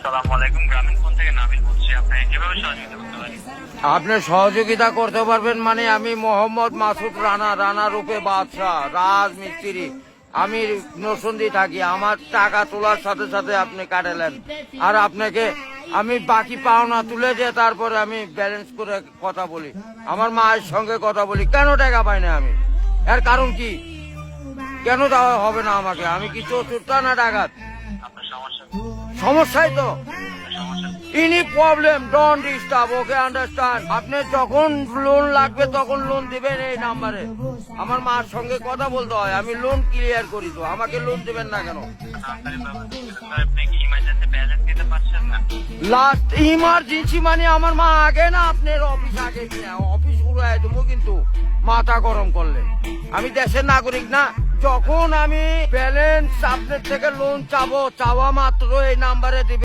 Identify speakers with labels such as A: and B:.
A: আসসালামু আলাইকুম, গ্রামীণ ফোন থেকে নাবিল বলছি। আপনি কিভাবে সহযোগিতা করতে পারি?
B: আপনি সহযোগিতা করতে পারবেন মানে আমি মোহাম্মদ মাসুদ রানা রূপে বাদশাহ রাজমিস্ত্রি। আমি নরসিংদী থাকি। আমার টাকা তোলার সাথে সাথে আপনি কাটালেন, আর আপনাকে আমি বাকি পাওনা তুলে দিয়ে তারপরে আমি ব্যালেন্স করে কথা বলি, আমার মায়ের সঙ্গে কথা বলি। কেন টাকা পাই না আমি? এর কারণ কি? কেন দেওয়া হবে না আমাকে? আমি কি চতুর্থ না ডাকাত?
A: আপনার সমস্যা
B: সমস্যাই তো।
A: সমস্যা
B: any problem don't disturb, okay understand. আপনি যখন লোন লাগবে তখন লোন দিবেন এই নাম্বারে। আমার মার সঙ্গে কথা বলতে হয়, আমি লোন ক্লিয়ার করি। তো আমাকে লোন দিবেন না কেন?
A: তাড়াতাড়ি ব্যবস্থা করুন। আপনি কি ইমার্জেন্সি ব্যালেন্স দিতে পারছেন না?
B: লাস্ট ইমার্জেন্সি মানে আমার মা আগে না আপনার অফিস আগে কিনা অফিস উড়াই দেবো কিন্তু মাথা গরম করলে। আমি দেশের নাগরিক না। যখন আমি ব্যালেন্স আপনার থেকে লোন চাবো, চাওয়া মাত্র এই নাম্বারে দিবে।